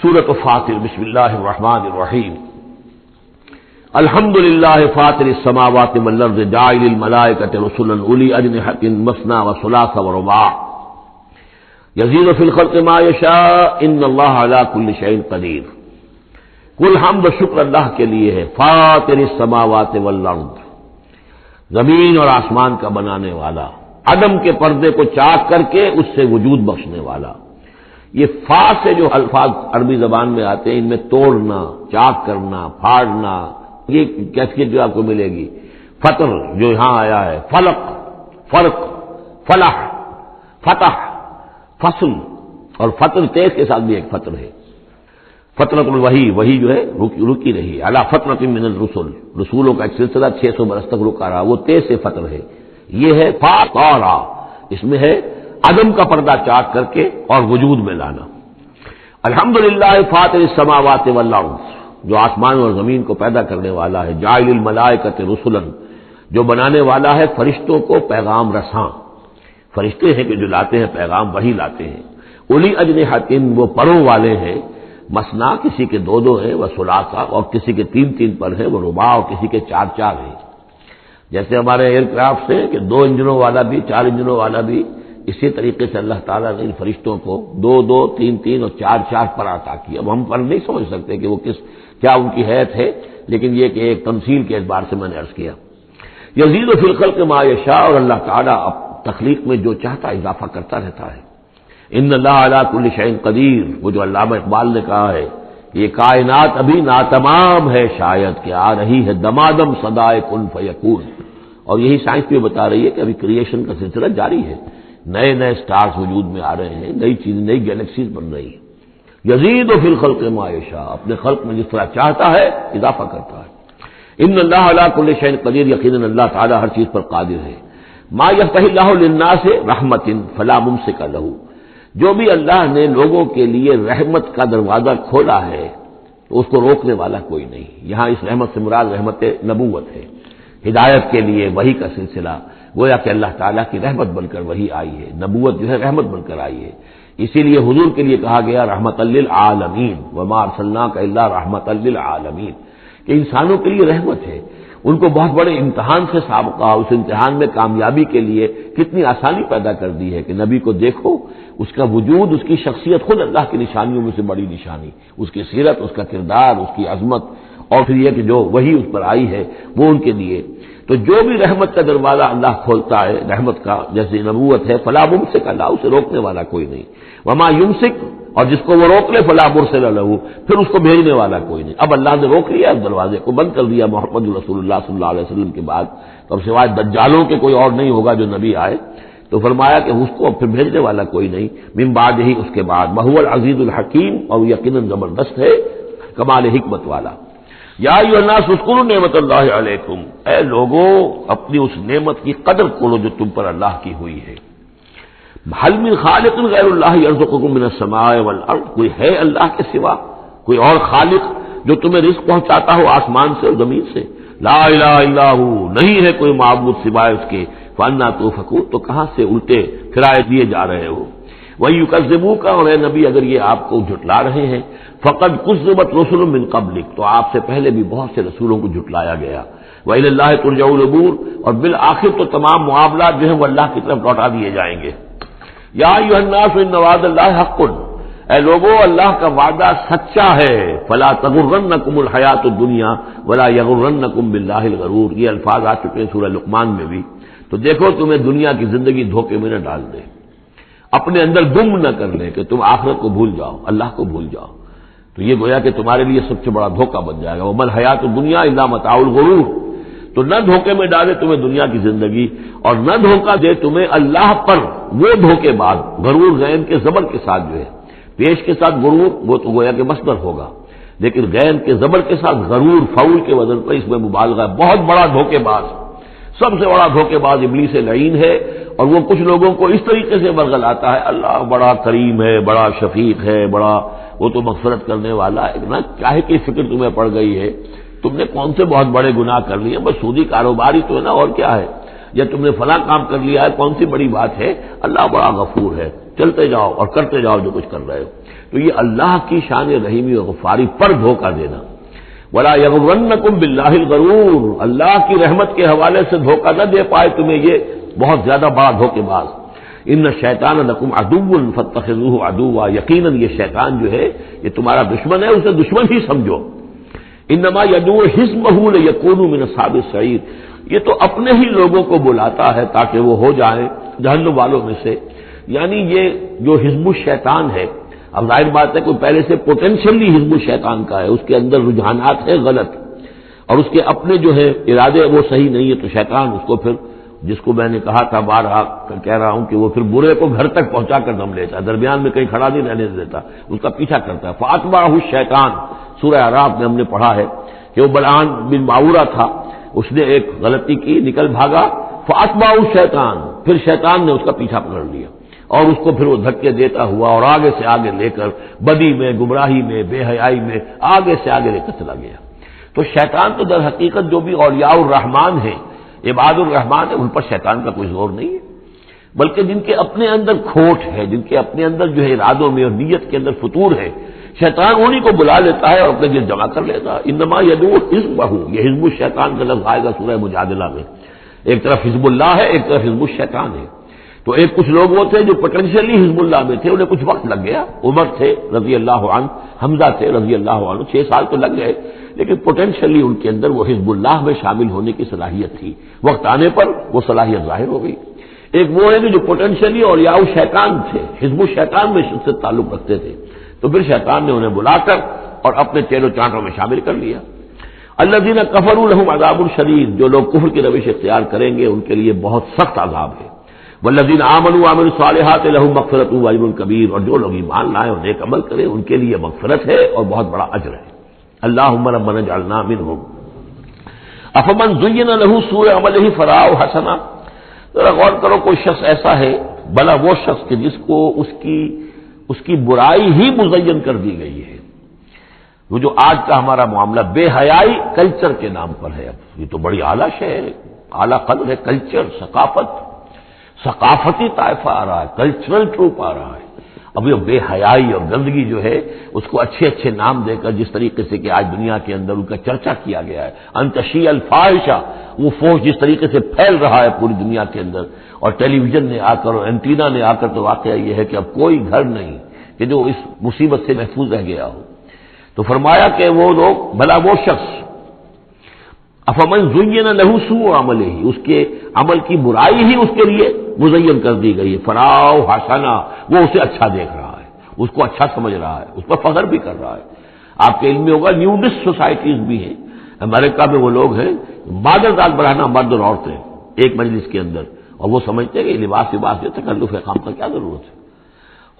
سورۃ فاطر بسم اللہ الرحمن الرحیم الحمد للہ فاطر السماوات والارض جاعل الملائکۃ رسلا اولی اجنحۃ مثنی وثلاث ورباع یزید فی الخلق ما یشاء ان اللہ علی کل شیء قدیر۔ کل حمد و شکر اللہ کے لیے ہے، فاطر السماوات والارض، زمین اور آسمان کا بنانے والا، عدم کے پردے کو چاک کر کے اس سے وجود بخشنے والا۔ یہ فا سے جو الفاظ عربی زبان میں آتے ہیں ان میں توڑنا، چاک کرنا، پھاڑنا، یہ کیفیت جو آپ کو ملے گی۔ فطر جو یہاں آیا ہے، فلق، فرق، فلاح، فتح، فصل، اور فطر تیز کے ساتھ بھی ایک فطر ہے۔ فطرت الوحی، وہی جو ہے رکی رہی، علی فترۃ من الرسل، رسولوں کا ایک سلسلہ 600 برس تک رکا رہا، وہ تیز سے فطر ہے۔ یہ ہے فاطرہ، اس میں ہے عدم کا پردہ چاک کر کے اور وجود میں لانا۔ الحمدللہ فاطر السماوات والارض، جو آسمان اور زمین کو پیدا کرنے والا ہے، جاعل الملائکۃ رسلا، جو بنانے والا ہے فرشتوں کو پیغام رساں۔ فرشتے ہیں کہ جو لاتے ہیں پیغام، وہی لاتے ہیں۔ اولی اجنحۃ، وہ پروں والے ہیں، مثنا کسی کے دو ہیں، وہ ثلاثہ اور کسی کے تین پر ہیں، وہ رباع اور کسی کے چار ہیں۔ جیسے ہمارے ایئر کرافٹ سے کہ 2 انجنوں والا بھی، 4 انجنوں والا بھی، اسی طریقے سے اللہ تعالیٰ نے ان فرشتوں کو 2 3 اور 4 پر عطا کیا۔ اب ہم پر نہیں سمجھ سکتے کہ وہ کیا ان کی حیث ہے، لیکن یہ کہ ایک تمثیل کے اعتبار سے میں نے عرض کیا۔ یزید فی الخلق ما یشاء، اور اللہ تعالیٰ اب تخلیق میں جو چاہتا اضافہ کرتا رہتا ہے۔ ان اللہ علی کل شیء قدیر، وہ جو علامہ اقبال نے کہا ہے، یہ کائنات ابھی ناتمام ہے شاید کہ آ رہی ہے دمادم صدائے کن فیکون۔ اور یہی سائنس بھی بتا رہی ہے کہ ابھی کریشن کا سلسلہ جاری ہے، نئے سٹارز وجود میں آ رہے ہیں، نئی چیزیں، نئی گیلیکسیز بن رہی ہیں۔ یزید فی الخلق ما یشاء، اپنے خلق میں جس طرح چاہتا ہے اضافہ کرتا ہے۔ ان اللہ علی کل شیء قدیر، یقیناً اللہ تعالی ہر چیز پر قادر ہے۔ ما یفتح اللہ للناس رحمۃ فلا ممسک لہ، جو بھی اللہ نے لوگوں کے لیے رحمت کا دروازہ کھولا ہے تو اس کو روکنے والا کوئی نہیں۔ یہاں اس رحمت سے مراد رحمت نبوت ہے، ہدایت کے لیے وحی کا سلسلہ، گویا کہ اللہ تعالیٰ کی رحمت بن کر وحی آئی ہے، نبوت جو ہے رحمت بن کر آئی ہے۔ اسی لیے حضور کے لیے کہا گیا رحمت للعالمین، وما ارسلناک الا رحمت للعالمین، کہ انسانوں کے لیے رحمت ہے۔ ان کو بہت بڑے امتحان سے سابقہ، اس امتحان میں کامیابی کے لیے کتنی آسانی پیدا کر دی ہے کہ نبی کو دیکھو، اس کا وجود، اس کی شخصیت خود اللہ کی نشانیوں میں سے بڑی نشانی، اس کی سیرت، اس کا کردار، اس کی عظمت، اور پھر یہ کہ جو وہی اس پر آئی ہے وہ ان کے لیے۔ تو جو بھی رحمت کا دروازہ اللہ کھولتا ہے، رحمت کا، جیسے نبوت ہے، فلا ممسک لہ، اسے روکنے والا کوئی نہیں۔ وما یمسک، اور جس کو وہ روک لے، فلا مرسل لہ، پھر اس کو بھیجنے والا کوئی نہیں۔ اب اللہ نے روک لیا اس دروازے کو، بند کر دیا محمد رسول اللہ صلی اللہ علیہ وسلم کے بعد، تو اب سوائے دجالوں کے کوئی اور نہیں ہوگا جو نبی آئے، تو فرمایا کہ اس کو پھر بھیجنے والا کوئی نہیں، من بعد ہی، اس کے بعد، وہو العزیز الحکیم، اور یقیناً زبردست ہے، کمال حکمت والا۔ یا ایھا الناس اذکروا نعمت اللہ علیکم، اے لوگوں اپنی اس نعمت کی قدر کرو جو تم پر اللہ کی ہوئی ہے۔ هل من خالق غیر اللہ یرزقکم من السماء والارض، کوئی ہے اللہ کے سوا کوئی اور خالق جو تمہیں رزق پہنچاتا ہو آسمان سے اور زمین سے؟ لا الہ الا ہو، نہیں ہے کوئی معبود سوائے اس کے، فانا توفکون، تو کہاں سے الٹے پھرائے دیے جا رہے ہو۔ وَيُكَذِّبُوكَ، اور اے نبی اگر یہ آپ کو جھٹلا رہے ہیں، فقد كُذِّبَتْ رُسُلٌ مِّن قَبْلِكَ، تو آپ سے پہلے بھی بہت سے رسولوں کو جھٹلایا گیا۔ وَإِلَى اللَّهِ تُرْجَعُ الْأُمُورُ، اور بالآخر تو تمام معاملات جو ہیں وہ اللہ کی طرف لوٹا دیے جائیں گے۔ یا ایھا الناس ان وعد اللہ حق، اے لوگوں اللہ کا وعدہ سچا ہے، فلا تغرنکم الحیات الدنیا ولا یغرنکم باللہ الغرور، یہ الفاظ آ چکے ہیں سورہ لقمان میں بھی۔ تو دیکھو تمہیں دنیا کی زندگی دھوکے میں نہ ڈال دے، اپنے اندر گم نہ کر لے کہ تم آخرت کو بھول جاؤ، اللہ کو بھول جاؤ، تو یہ گویا کہ تمہارے لیے سب سے بڑا دھوکہ بن جائے گا۔ وَمَا الْحَيَاةُ الدُّنْيَا إِلَّا مَتَاعُ الْغُرُورِ، تو نہ دھوکے میں ڈالے تمہیں دنیا کی زندگی، اور نہ دھوکہ دے تمہیں اللہ پر وہ دھوکے بعد، غرور غین کے زبر کے ساتھ جو ہے، پیش کے ساتھ غرور وہ تو گویا کہ مصدر ہوگا، لیکن غین کے زبر کے ساتھ غرور فعول کے وزن پر اس میں مبالغہ ہے، بہت بڑا دھوکے باز، سب سے بڑا دھوکے باز ابلیس لعین ہے۔ اور وہ کچھ لوگوں کو اس طریقے سے برگلاتا ہے، اللہ بڑا کریم ہے، بڑا شفیق ہے، بڑا وہ تو مغفرت کرنے والا ہے نا، چاہے کی فکر تمہیں پڑ گئی ہے، تم نے کون سے بہت بڑے گناہ کر لیے، بس سودی کاروبار ہی تو ہے نا، اور کیا ہے، یا تم نے فلاں کام کر لیا ہے، کون سی بڑی بات ہے، اللہ بڑا غفور ہے، چلتے جاؤ اور کرتے جاؤ جو کچھ کر رہے ہو۔ تو یہ اللہ کی شان رحیمی و غفاری پر دھوکہ دینا، وَلَا يَغُرَّنَّكُمْ بِاللَّهِ الْغَرُورُ، اللہ کی رحمت کے حوالے سے دھوکہ نہ دے پائے تمہیں یہ بہت زیادہ بڑا دھوکے باز۔ ان الشیطان لکم عدو فاتخذوہ عدوا، یقیناً یہ شیطان جو ہے یہ تمہارا دشمن ہے، اسے دشمن ہی سمجھو۔ انما یدعو حزبہ لیکونوا من اصحاب السعیر، یہ تو اپنے ہی لوگوں کو بلاتا ہے تاکہ وہ ہو جائیں جہنم والوں میں سے۔ یعنی یہ جو حزب الشیطان ہے، اب ظاہر بات ہے کوئی پہلے سے پوٹینشلی حزب الشیطان کا ہے، اس کے اندر رجحانات ہیں غلط، اور اس کے اپنے جو ہے ارادے وہ صحیح نہیں ہے، تو شیطان اس کو پھر، جس کو میں نے کہا تھا بارہا کہہ رہا ہوں کہ وہ پھر برے کو گھر تک پہنچا کر دم لیتا ہے، درمیان میں کہیں کھڑا نہیں رہنے دیتا، اس کا پیچھا کرتا ہے۔ فَأَتْبَعَهُ الشَّيْطَانُ، سورہ اعراف میں ہم نے پڑھا ہے کہ وہ بلعام بن معورہ تھا، اس نے ایک غلطی کی، نکل بھاگا، فَأَتْبَعَهُ الشَّيْطَانُ، پھر شیطان نے اس کا پیچھا پکڑ لیا اور اس کو پھر وہ دھکے دیتا ہوا اور آگے سے آگے لے کر بدی میں، گمراہی میں، بے حیائی میں آگے سے آگے لے کر چلا گیا۔ تو شیطان تو در حقیقت جو بھی اولیاء الرحمان ہیں، عباد الرحمان ہیں، ان پر شیطان کا کوئی زور نہیں ہے، بلکہ جن کے اپنے اندر کھوٹ ہے، جن کے اپنے اندر جو ہے ارادوں میں اور نیت کے اندر فتور ہے، شیطان انہی کو بلا لیتا ہے اور اپنے دل جمع کر لیتا ہے۔ انما یدعو حزبہ، یہ حزب الشیطان کا لفظ آئے گا سورہ مجادلہ میں، ایک طرف حزب اللہ ہے، ایک طرف حزب الشیطان ہے۔ تو ایک کچھ لوگ وہ تھے جو پوٹینشلی حزب اللہ میں تھے، انہیں کچھ وقت لگ گیا، عمر تھے رضی اللہ عنہ، حمزہ تھے رضی اللہ عنہ، 6 سال تو لگ گئے، لیکن پوٹینشلی ان کے اندر وہ حزب اللہ میں شامل ہونے کی صلاحیت تھی، وقت آنے پر وہ صلاحیت ظاہر ہو گئی۔ ایک وہ ہے کہ جو پوٹینشلی اولیاء الشیطان تھے، حزب الشیطان میں سے تعلق رکھتے تھے، تو پھر شیطان نے انہیں بلا کر اور اپنے چیرو چانٹوں میں شامل کر لیا۔ الذین کفروا لهم عذاب شدید، جو لوگ کفر کی روش اختیار کریں گے ان کے لیے بہت سخت عذاب ہے۔ والذین آمنوا وعملوا الصالحات لهم مغفرۃ واجر کبیر، اور جو لوگ ایمان لائے اور نیک عمل کریں ان کے لیے مغفرت ہے اور بہت بڑا اجر ہے۔ اللہم ربنا اجعلنا منہم۔ افمن زین له سوء عمله فرآہ حسنا، ذرا غور کرو، کوئی شخص ایسا ہے، بھلا وہ شخص کہ جس کو اس کی برائی ہی مزین کر دی گئی ہے۔ وہ جو آج کا ہمارا معاملہ بے حیائی کلچر کے نام پر ہے، اب یہ تو بڑی اعلیٰ شے ہے، اعلیٰ قدر ہے، کلچر، ثقافتی طائفہ آ رہا ہے، کلچرل ٹروپ آ رہا ہے۔ اب یہ بے حیائی اور گندگی جو ہے اس کو اچھے اچھے نام دے کر، جس طریقے سے کہ آج دنیا کے اندر ان کا چرچا کیا گیا ہے، انتشی الفاحشہ، وہ فوج جس طریقے سے پھیل رہا ہے پوری دنیا کے اندر، اور ٹیلی ویژن نے آ کر اور اینٹینا نے آ کر، تو واقعہ یہ ہے کہ اب کوئی گھر نہیں کہ جو اس مصیبت سے محفوظ رہ گیا ہو۔ تو فرمایا کہ وہ لوگ، بھلا وہ شخص، افمن زین له سوء عملہ، اس کے عمل کی برائی ہی اس کے لیے مزین کر دی گئی ہے، فرآہ حسنا، وہ اسے اچھا دیکھ رہا ہے، اس کو اچھا سمجھ رہا ہے، اس پر فخر بھی کر رہا ہے۔ آپ کے علم میں ہوگا نیوڈسٹ سوسائٹیز بھی ہیں، امریکہ میں وہ لوگ ہیں مادرزاد بڑھانا مرد اور عورتیں ایک مجلس کے اندر، اور وہ سمجھتے ہیں کہ لباس جو تکلف خام کا کیا ضرورت ہے۔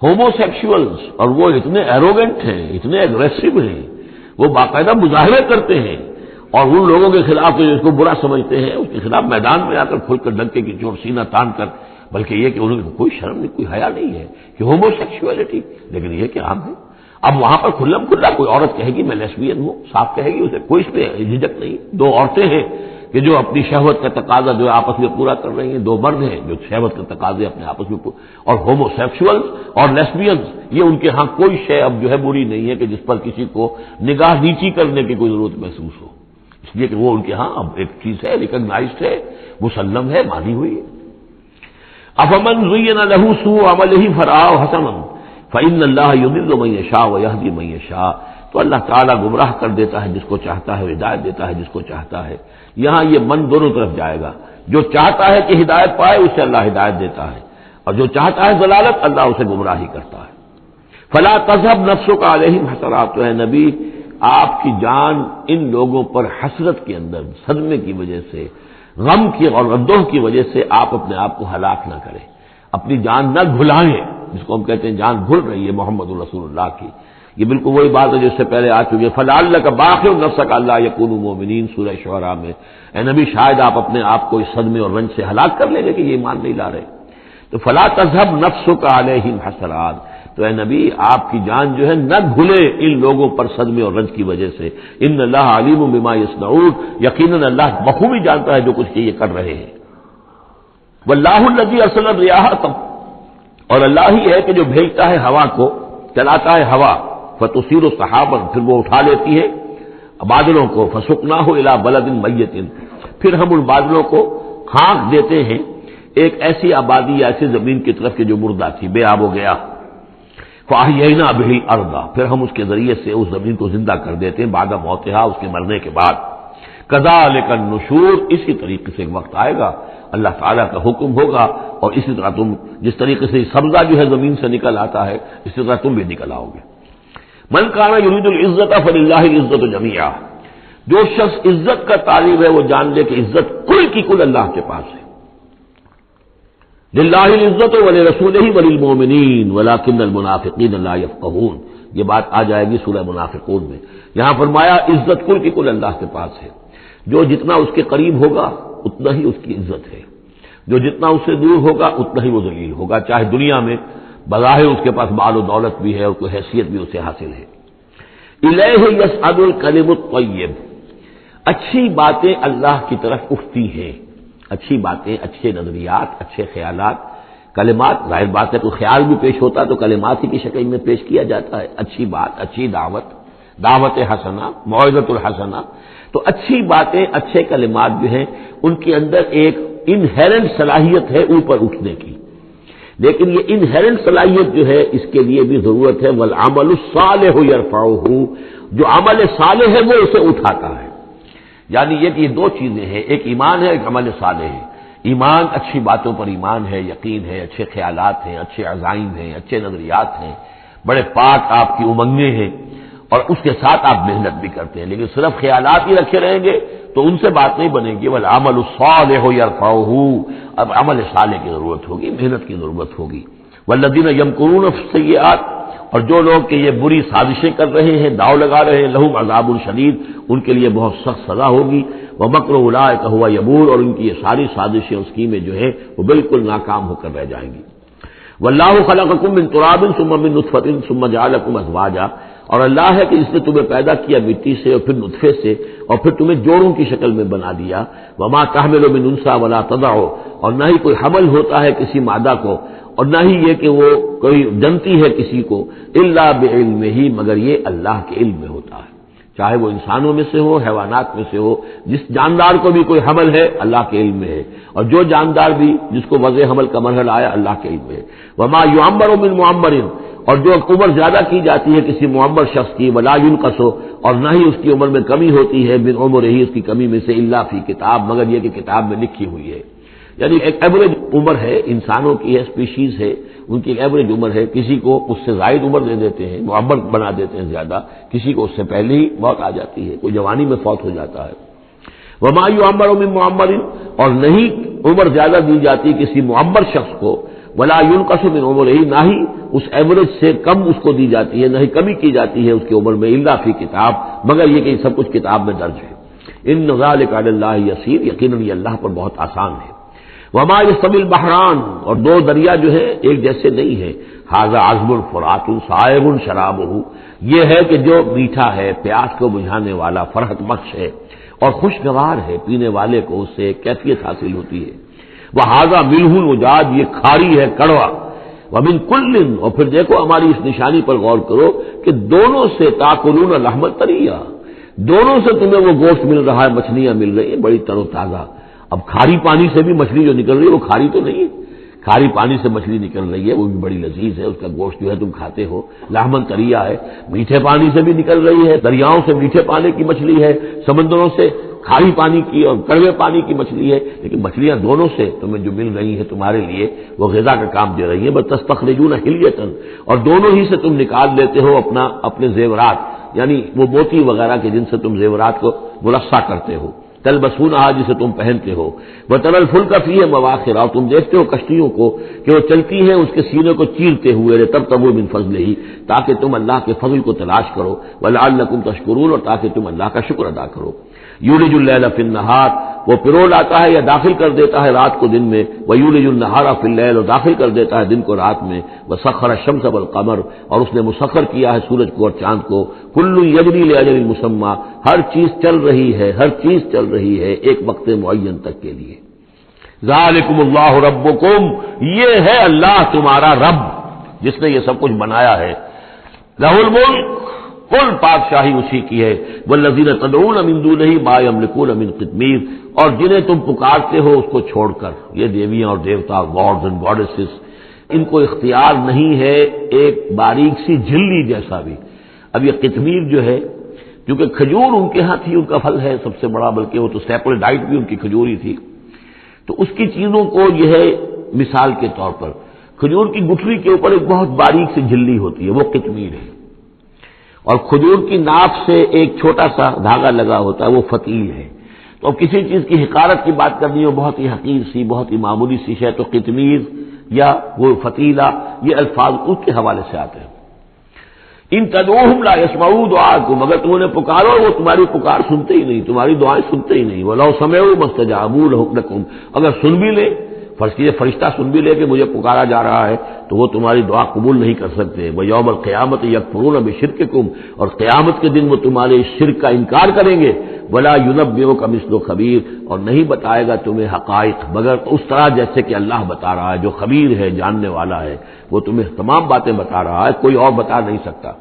ہومو سیکشولز، اور وہ اتنے ایروگنٹ ہیں، اتنے اگریسو ہیں، وہ باقاعدہ مظاہرے کرتے ہیں، اور ان لوگوں کے خلاف جو اس کو برا سمجھتے ہیں اس کے خلاف میدان میں آ کر کھل کر ڈنکے کی چوٹ سینہ تان کر، بلکہ یہ کہ انہوں نے کوئی شرم نہیں، کوئی حیا نہیں ہے کہ ہومو سیکشولیٹی، لیکن یہ کہ عام ہے۔ اب وہاں پر کھلم کھلا کوئی عورت کہے گی میں لیسبین ہوں، صاف کہے گی، اسے کوئی اس میں جھجک نہیں۔ دو عورتیں ہیں کہ جو اپنی شہوت کا تقاضا جو آپس میں پورا کر رہی ہیں، دو مرد ہیں جو شہوت کا تقاضے اپنے آپس میں اور ہومو سیکشولز اور لیسبینز، یہ ان کے ہاں کوئی شے اب جو ہے بری نہیں ہے کہ جس پر کسی کو نگاہ نیچی کرنے کی کوئی ضرورت محسوس ہو، اس لیے کہ وہ ان کے ہاں اب ایک چیز ہے، ریکگنائزڈ ہے، مسلم ہے، مانی ہوئی ہے۔ افمن زین له سوء عملہ فرآہ حسنا فإن اللہ یضل من یشاء ویہدی من یشاء، تو اللہ تعالیٰ گمراہ کر دیتا ہے جس کو چاہتا ہے، ہدایت دیتا ہے جس کو چاہتا ہے۔ یہاں یہ من دونوں طرف جائے گا، جو چاہتا ہے کہ ہدایت پائے اسے اللہ ہدایت دیتا ہے، اور جو چاہتا ہے ضلالت اللہ اسے گمراہی کرتا ہے۔ فلا تذهب نفسك علیہم حسرات، تو اے نبی آپ کی جان ان لوگوں پر حسرت کے اندر، صدمے کی وجہ سے، غم کی اور اندوہ کی وجہ سے آپ اپنے آپ کو ہلاک نہ کریں، اپنی جان نہ گھلائیں، جس کو ہم کہتے ہیں جان گھل رہی ہے محمد رسول اللہ کی۔ یہ بالکل وہی بات ہے جو اس سے پہلے آ چکی ہے، فلعلک باخع نفسک الا یکونوا مؤمنین، سورہ شعراء میں۔ اے نبی شاید آپ اپنے آپ کو اس صدمے اور رنج سے ہلاک کر لیں گے کہ یہ ایمان نہیں لا رہے۔ تو فلا تذهب نفسك علیہم حسرات، تو اے نبی آپ کی جان جو ہے نہ گھلے ان لوگوں پر صدمے اور رنج کی وجہ سے۔ ان اللہ علیم بما یصنعون، یقیناً اللہ بخوبی جانتا ہے جو کچھ یہ کر رہے ہیں۔ واللہ الذی ارسل الرياح، اور اللہ ہی ہے کہ جو بھیجتا ہے ہوا کو، چلاتا ہے ہوا، فتصیر سحابا، پھر وہ اٹھا لیتی ہے بادلوں کو، فسقناہ الی بلد میت، پھر ہم ان بادلوں کو ہانک دیتے ہیں ایک ایسی آبادی یا ایسی زمین کی طرف کہ جو مردہ تھی، بے آب ہو گیا، فاحیینا بہ الارض، پھر ہم اس کے ذریعے سے اس زمین کو زندہ کر دیتے ہیں بعد موتہا، اس کے مرنے کے بعد، کذالک النشور، اسی طریقے سے ایک وقت آئے گا اللہ تعالیٰ کا حکم ہوگا، اور اسی طرح تم جس طریقے سے سبزہ جو ہے زمین سے نکل آتا ہے اسی طرح تم بھی نکل آؤ گے۔ من کان یرید العزت فللہ العزت جمیعا، جو شخص عزت کا طالب ہے وہ جان لے کہ عزت کل کی کل اللہ کے پاس ہے۔ للہ العزت ولرسولہ وللمؤمنین ولکن المنافقین لا یفقہون، یہ بات آ جائے گی سورہ منافقون میں۔ یہاں فرمایا عزت کل کی کل اللہ کے پاس ہے، جو جتنا اس کے قریب ہوگا اتنا ہی اس کی عزت ہے، جو جتنا اس سے دور ہوگا اتنا ہی وہ ذلیل ہوگا، چاہے دنیا میں بظاہر اس کے پاس مال و دولت بھی ہے اور کوئی حیثیت بھی اسے حاصل ہے۔ الیہ یصعد الکلم الطیب، اچھی باتیں اللہ کی طرف اٹھتی ہیں، اچھی باتیں، اچھے نظریات، اچھے خیالات، کلمات، ظاہر بات ہے کوئی خیال بھی پیش ہوتا تو کلمات ہی کی شکل میں پیش کیا جاتا ہے، اچھی بات، اچھی دعوت، دعوت حسنہ، موعظۃ الحسنہ، تو اچھی باتیں، اچھے کلمات جو ہیں ان کے اندر ایک انہیرنٹ صلاحیت ہے اوپر اٹھنے کی، لیکن یہ انہیرنٹ صلاحیت جو ہے اس کے لیے بھی ضرورت ہے والعمل الصالح یرفعہ، جو عمل صالح ہے وہ اسے اٹھاتا ہے، یعنی یہ کہ یہ دو چیزیں ہیں، ایک ایمان ہے، ایک عمل صالح ہے۔ ایمان اچھی باتوں پر ایمان ہے، یقین ہے، اچھے خیالات ہیں، اچھے عزائم ہیں، اچھے نظریات ہیں، بڑے پاک آپ کی امنگیں ہیں، اور اس کے ساتھ آپ محنت بھی کرتے ہیں، لیکن صرف خیالات ہی رکھے رہیں گے تو ان سے بات نہیں بنے گی۔ والعمل الصالح یرفعہ، اب عمل صالح کی ضرورت ہوگی، محنت کی ضرورت ہوگی۔ والذین یمکرون فی السیئات، اور جو لوگ کہ یہ بری سازشیں کر رہے ہیں، داؤ لگا رہے ہیں، لہم عذاب شدید، ان کے لیے بہت سخت سزا ہوگی۔ ومکر اولئک هو یبور، اور ان کی یہ ساری سازشیں اور اسکیمیں جو ہیں وہ بالکل ناکام ہو کر رہ جائیں گی۔ واللہ خلقکم من تراب ثم من نطفۃ ثم جعلکم ازواجا، اور اللہ ہے کہ اس نے تمہیں پیدا کیا مٹی سے اور پھر نطفے سے اور پھر تمہیں جوڑوں کی شکل میں بنا دیا۔ وما تحمل من انثى ولا تضع، اور نہ ہی کوئی حمل ہوتا ہے کسی مادہ کو، اور نہ ہی یہ کہ وہ کوئی جنتی ہے کسی کو، الا بعلمہ، مگر یہ اللہ کے علم میں ہوتا ہے، چاہے وہ انسانوں میں سے ہو، حیوانات میں سے ہو، جس جاندار کو بھی کوئی حمل ہے اللہ کے علم میں ہے، اور جو جاندار بھی جس کو وضع حمل کا مرحلہ آیا اللہ کے علم میں ہے۔ وما یعمر من معمر، اور جو عمر زیادہ کی جاتی ہے کسی معمر شخص کی، ولا ينقص، اور نہ ہی اس کی عمر میں کمی ہوتی ہے، من عمرہ، اس کی کمی میں سے، الا فی کتاب، مگر یہ کہ کتاب میں لکھی ہوئی ہے۔ یعنی ایک ایوریج عمر ہے، انسانوں کی ہے، اسپیشیز ہے، ان کی ایک ایوریج عمر ہے، کسی کو اس سے زائد عمر دے دیتے ہیں، معمر بنا دیتے ہیں زیادہ، کسی کو اس سے پہلے ہی موت آ جاتی ہے، کوئی جوانی میں فوت ہو جاتا ہے۔ وما یعمر من معمر، اور نہیں عمر زیادہ دی جاتی کسی معمر شخص کو، ولا ينقص من عمرہ، نہ ہی اس ایوریج سے کم اس کو دی جاتی ہے، نہ ہی کمی کی جاتی ہے اس کی عمر میں، الا فی کتاب، مگر یہ کہ یہ سب کچھ کتاب میں درج ہے۔ ان ذلک علی اللہ یسیر، یقیناً یہ اللہ پر بہت آسان ہے۔ وما یستوی البحران، اور دو دریا جو ہے ایک جیسے نہیں ہے، ھذا عذب فرات سائغ شرابہ، یہ ہے کہ جو میٹھا ہے، پیاس کو بجھانے والا، فرحت بخش ہے اور خوشگوار ہے، پینے والے کو اس سے کیفیت حاصل ہوتی ہے۔ وھذا ملح اجاج، یہ کھاری ہے، کڑوا۔ ومن کل، اور پھر دیکھو ہماری اس نشانی پر غور کرو کہ دونوں سے تاکلون لحما طریا، دونوں سے تمہیں وہ گوشت مل رہا ہے، مچھلیاں مل رہی ہیں بڑی تر و تازہ۔ اب کھاری پانی سے بھی مچھلی جو نکل رہی ہے وہ کھاری تو نہیں ہے، کھاری پانی سے مچھلی نکل رہی ہے وہ بھی بڑی لذیذ ہے، اس کا گوشت جو ہے تم کھاتے ہو، لحمن طریا ہے۔ میٹھے پانی سے بھی نکل رہی ہے، دریاؤں سے میٹھے پانی کی مچھلی ہے، سمندروں سے کھاری پانی کی اور کڑوے پانی کی مچھلی ہے، لیکن مچھلیاں دونوں سے تمہیں جو مل رہی ہیں تمہارے لیے وہ غذا کا کام دے رہی ہیں۔ بس تستخرجون حلیۃ، اور دونوں ہی سے تم نکال لیتے ہو اپنے زیورات، یعنی وہ موتی وغیرہ کے جن سے تم زیورات کو مرصع کرتے ہو، تلبسونہا، جسے تم پہنتے ہو، وتری الفلک فیہ مواخر، اور تم دیکھتے ہو کشتیوں کو کہ وہ چلتی ہیں اس کے سینے کو چیرتے ہوئے، لتبتغوا من فضلہ، تاکہ تم اللہ کے فضل کو تلاش کرو، ولعلکم تشکرون، اور تاکہ تم اللہ کا شکر ادا کرو۔ یولج اللیل فی النہار، وہ پرو لاتا ہے یا داخل کر دیتا ہے رات کو دن میں، ویولج النہار فی اللیل، اور داخل کر دیتا ہے دن کو رات میں، وسخر الشمس والقمر، اور اس نے مسخر کیا ہے سورج کو اور چاند کو، کل یجری لاجل مسمى، ہر چیز چل رہی ہے، ہر چیز چل رہی ہے ایک وقت معین تک کے لیے۔ ذالکم اللہ ربکم، یہ ہے اللہ تمہارا رب جس نے یہ سب کچھ بنایا ہے. لہ الملک، کل بادشاہی اسی کی ہے. والذین تدعون من دونہ ما یملکون من قطمیر، اور جنہیں تم پکارتے ہو اس کو چھوڑ کر، یہ دیویاں اور دیوتا، گاڈز اینڈ گاڈیسز، ان کو اختیار نہیں ہے ایک باریک سی جھلی جیسا بھی. اب یہ قطمیر جو ہے، کیونکہ کھجور ان کے ہاں تھی، ان کا پھل ہے سب سے بڑا، بلکہ وہ تو سیپل ڈائٹ بھی ان کی کھجور ہی تھی، تو اس کی چیزوں کو یہ ہے مثال کے طور پر کھجور کی گٹھلی کے اوپر ایک بہت باریک سی جھلی ہوتی ہے، وہ قطمیر ہے. اور کھجور کی ناک سے ایک چھوٹا سا دھاگا لگا ہوتا ہے، وہ فتیل ہے. تو اب کسی چیز کی حقارت کی بات کرنی ہو، بہت ہی حقیر سی، بہت ہی معمولی سی شے، تو قطمیر یا وہ فتیلہ، یہ الفاظ اس کے حوالے سے آتے ہیں. ان تدعوہم لا یسمعوا دعاءکم، اگر تم انہیں پکارو وہ تمہاری پکار سنتے ہی نہیں، تمہاری دعائیں سنتے ہی نہیں. وَلَوْ سَمِعُوا مَا اسْتَجَابُوا لَكُمْ، اگر سن بھی لے، فرض کیجیے فرشتہ سن بھی لے کہ مجھے پکارا جا رہا ہے، تو وہ تمہاری دعا قبول نہیں کر سکتے. وَيَوْمَ الْقِيَامَةِ يَكْفُرُونَ بِشِرْكِكُمْ، اور قیامت کے دن وہ تمہارے شرک کا انکار کریں گے. وَلَا يُنَبِّئُكَ مِثْلُ خَبِيرٍ، اور نہیں بتائے گا تمہیں حقائق مگر اس طرح جیسے کہ اللہ بتا رہا ہے، جو خبیر ہے، جاننے والا ہے، وہ تمہیں تمام باتیں بتا رہا ہے، کوئی اور بتا نہیں سکتا.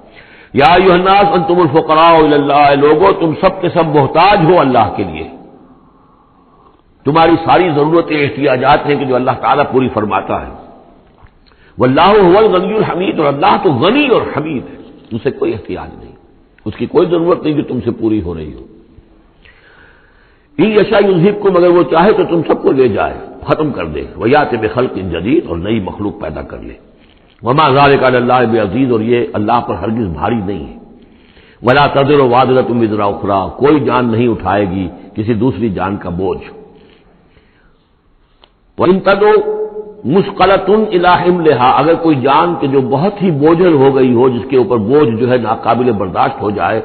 یا ایھا الناس انتم الفقراء الی اللہ، لوگوں تم سب کے سب محتاج ہو اللہ کے لیے، تمہاری ساری ضرورتیں احتیاجات ہیں کہ جو اللہ تعالیٰ پوری فرماتا ہے. واللہ هو الغنی الحمید، اور اللہ تو غنی اور حمید ہے، اسے کوئی احتیاج نہیں، اس کی کوئی ضرورت نہیں جو تم سے پوری ہو رہی ہو. ان یشاء یذھبکم، اگر وہ چاہے تو تم سب کو لے جائے، ختم کر دے. ویأتی بخلق جدید، اور نئی مخلوق پیدا کر لے. وما ذلک علی اللہ بعزیز، اور یہ اللہ پر ہرگز بھاری نہیں ہے. ولا تزر وازرۃ وزر اخری، کوئی جان نہیں اٹھائے گی کسی دوسری جان کا بوجھ. وَإِن تَدْعُ مُثْقَلَةٌ إِلَىٰ حِمْلِهَا، اگر کوئی جان کہ جو بہت ہی بوجھل ہو گئی ہو، جس کے اوپر بوجھ جو ہے ناقابل برداشت ہو جائے،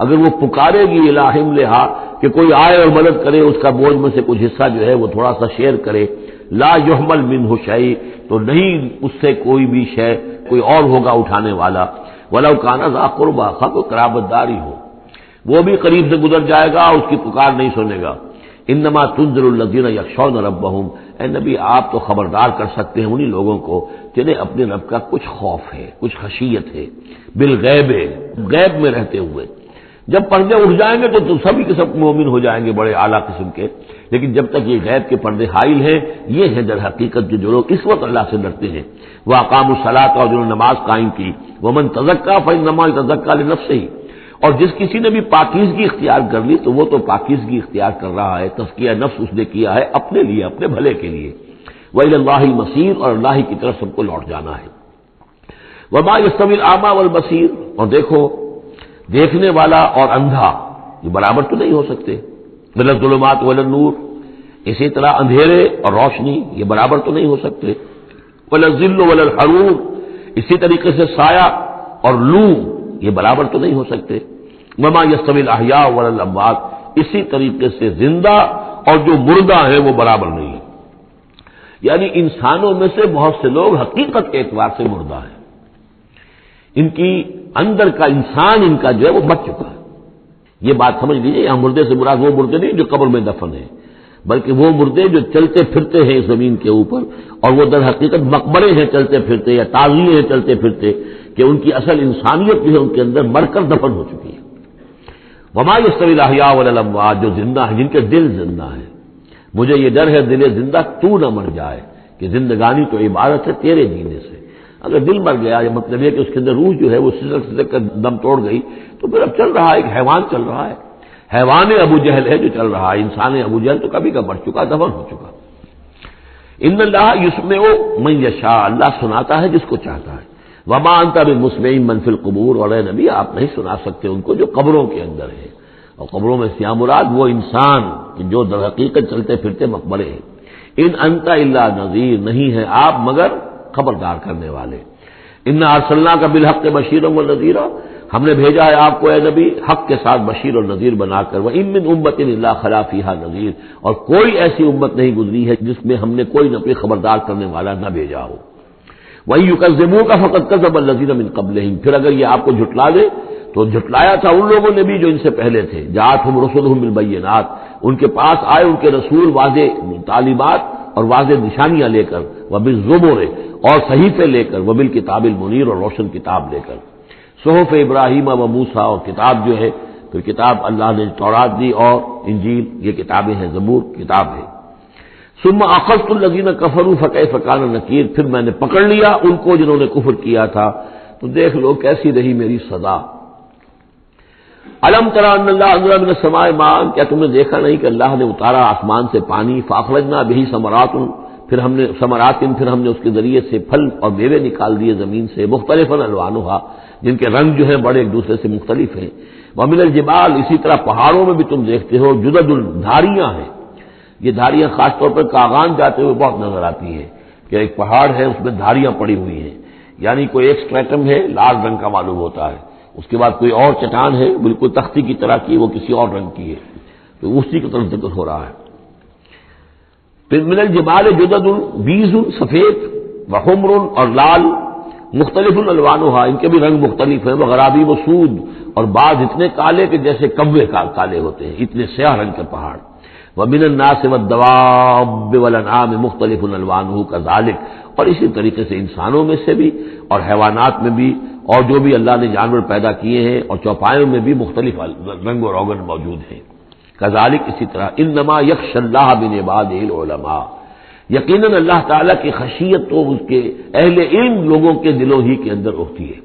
اگر وہ پکارے گی إِلَىٰ حِمْلِهَا کہ کوئی آئے اور مدد کرے، اس کا بوجھ میں سے کچھ حصہ جو ہے وہ تھوڑا سا شیئر کرے، لا يحمل منه شيء، تو نہیں اس سے کوئی بھی شے، کوئی اور ہوگا اٹھانے والا. وَلَوْ كَانَ ذَا قُرْبَىٰ، خواہ کوئی قرابت داری ہو، وہ بھی قریب سے گزر جائے گا، اس کی پکار نہیں سنے گا. انما تنذر الذین یخشون ربہم، اے نبی آپ تو خبردار کر سکتے ہیں انہی لوگوں کو جنہیں اپنے رب کا کچھ خوف ہے، کچھ خشیت ہے، بالغیب، غیب میں رہتے ہوئے. جب پردے اٹھ جائیں گے تو سبھی کے سب مومن ہو جائیں گے، بڑے اعلیٰ قسم کے. لیکن جب تک یہ غیب کے پردے حائل ہیں، یہ ہے در حقیقت جو لوگ اس وقت اللہ سے ڈرتے ہیں. وَأَقَامُوا الصَّلَاةَ، اور جنہوں نے نماز قائم کی. وَمَن تَزَكَّىٰ فَإِنَّمَا يَتَزَكَّىٰ لِنَفْسِهِ، اور جس کسی نے بھی پاکیزگی اختیار کر لی تو وہ تو پاکیزگی اختیار کر رہا ہے، تزکیہ نفس اس نے کیا ہے اپنے لیے، اپنے بھلے کے لیے. وَإِلَى اللَّهِ الْمَصِيرُ، اور اللہ ہی کی طرف سب کو لوٹ جانا ہے. وَمَا يَسْتَوِي الْأَعْمَىٰ وَالْبَصِيرُ، اور دیکھو دیکھنے والا اور اندھا یہ برابر تو نہیں ہو سکتے. وَلَا الظُّلُمَاتُ وَلَا النُّورُ، اسی طرح اندھیرے اور روشنی یہ برابر تو نہیں ہو سکتے. وَلَا الظِّلُّ وَلَا الْحَرُورُ، اسی طریقے سے سایہ اور لو یہ برابر تو نہیں ہو سکتے. وَمَا يَسْتَوِي الْأَحْيَاءُ وَلَا الْأَمْوَاتُ، اسی طریقے سے زندہ اور جو مردہ ہیں وہ برابر نہیں ہیں. یعنی انسانوں میں سے بہت سے لوگ حقیقت کے اعتبار سے مردہ ہیں، ان کی اندر کا انسان ان کا جو ہے وہ مر چکا ہے. یہ بات سمجھ لیجیے، یہاں مردے سے مراد وہ مردے نہیں جو قبر میں دفن ہیں، بلکہ وہ مردے جو چلتے پھرتے ہیں اس زمین کے اوپر، اور وہ در حقیقت مقبرے ہیں چلتے پھرتے، یا تعزیے ہیں چلتے پھرتے، کہ ان کی اصل انسانیت جو ہے ان کے اندر مر کر دفن ہو چکی ہے. وما يستوي الأحياء ولا الأموات، جو زندہ ہیں، جن کے دل زندہ ہیں. مجھے یہ ڈر ہے دل زندہ تو نہ مر جائے، کہ زندگانی تو عبادت ہے تیرے جینے سے. اگر دل مر گیا، یہ مطلب ہے کہ اس کے اندر روح جو ہے وہ سلسلے کا دم توڑ گئی، تو پھر اب چل رہا ہے، ایک حیوان چل رہا ہے. حیوان ابو جہل ہے جو چل رہا ہے، انسان ابو جہل تو کبھی کا مر چکا، دفن ہو چکا. ان اللہ یسمع من یشاء، اللہ سناتا ہے جس کو چاہتا ہے. وما انت بمسمع من فی القبور، اور اے نبی آپ نہیں سنا سکتے ان کو جو قبروں کے اندر ہے. اور قبروں میں سے مراد وہ انسان جو در حقیقت چلتے پھرتے مقبرے ہیں. ان انت الا نذیر، نہیں ہے آپ مگر خبردار کرنے والے. انا ارسلناک بالحق بشیرا ونذیرا، ہم نے بھیجا ہے آپ کو اے نبی حق کے ساتھ بشیر اور نذیر بنا کر. وان من امۃ الا خلا فیہا نذیر، اور کوئی ایسی امت نہیں گزری ہے جس میں ہم نے کوئی نہ کوئی خبردار کرنے والا نہ بھیجا ہو. وَإِن يُكَذِّبُوكَ فَقَدْ كَذَّبَ الَّذِينَ مِن قَبْلِهِمْ، پھر اگر یہ آپ کو جھٹلا دے تو جھٹلایا تھا ان لوگوں نے بھی جو ان سے پہلے تھے. جاءتھم رسلھم بالبینات، ان کے پاس آئے ان کے رسول واضح تعلیمات اور واضح نشانیاں لے کر، وبالزبر اور صحیفے لے کر، وبالکتاب المنیر اور روشن کتاب لے کر، صحف ابراہیم و موسیٰ اور کتاب جو ہے، پھر کتاب اللہ نے تورات دی اور انجیل، یہ کتابیں ہیں، زبور کتاب ہے۔ ثم اخذت الذین کفروا فکیف کان نکیر، پھر میں نے پکڑ لیا ان کو جنہوں نے کفر کیا تھا، تو دیکھ لو کیسی رہی میری سزا۔ الم تری ان اللہ انزل من السماء ماء، کیا تم نے دیکھا نہیں کہ اللہ نے اتارا آسمان سے پانی، فاخرجنا به ثمرات، پھر ہم نے اس کے ذریعے سے پھل اور میوے نکال دیے زمین سے، مختلفا الوانها، جن کے رنگ جو ہیں بڑے ایک دوسرے سے مختلف ہیں، ومن الجبال، اسی طرح پہاڑوں میں بھی تم دیکھتے ہو، جدد، دھاریاں ہیں، یہ دھاریاں خاص طور پر کاغان جاتے ہوئے بہت نظر آتی ہیں کہ ایک پہاڑ ہے اس میں دھاریاں پڑی ہوئی ہیں، یعنی کوئی ایک اسٹریٹم ہے لال رنگ کا معلوم ہوتا ہے، اس کے بعد کوئی اور چٹان ہے بالکل تختی کی طرح کی، وہ کسی اور رنگ کی ہے، تو اسی کی طرف ذکر ہو رہا ہے۔ پھر من الجبال جدد، بیض، سفید، وحمر اور لال، مختلف الوانها، ان کے بھی رنگ مختلف ہیں، وغرابیب سود، اور بعض اتنے کالے کہ جیسے کوے کالے ہوتے ہیں، اتنے سیاہ رنگ کے پہاڑ۔ ومن الناس والدواب والانعام مختلف الوانه كذلك، اور اسی طریقے سے انسانوں میں سے بھی اور حیوانات میں بھی، اور جو بھی اللہ نے جانور پیدا کیے ہیں اور چوپایوں میں بھی مختلف رنگ و روغن موجود ہیں۔ کذالک، اسی طرح، انما یخشى اللہ من عباده العلماء، یقیناً اللہ تعالیٰ کی خشیت تو اس کے اہل علم لوگوں کے دلوں ہی کے اندر ہوتی ہے،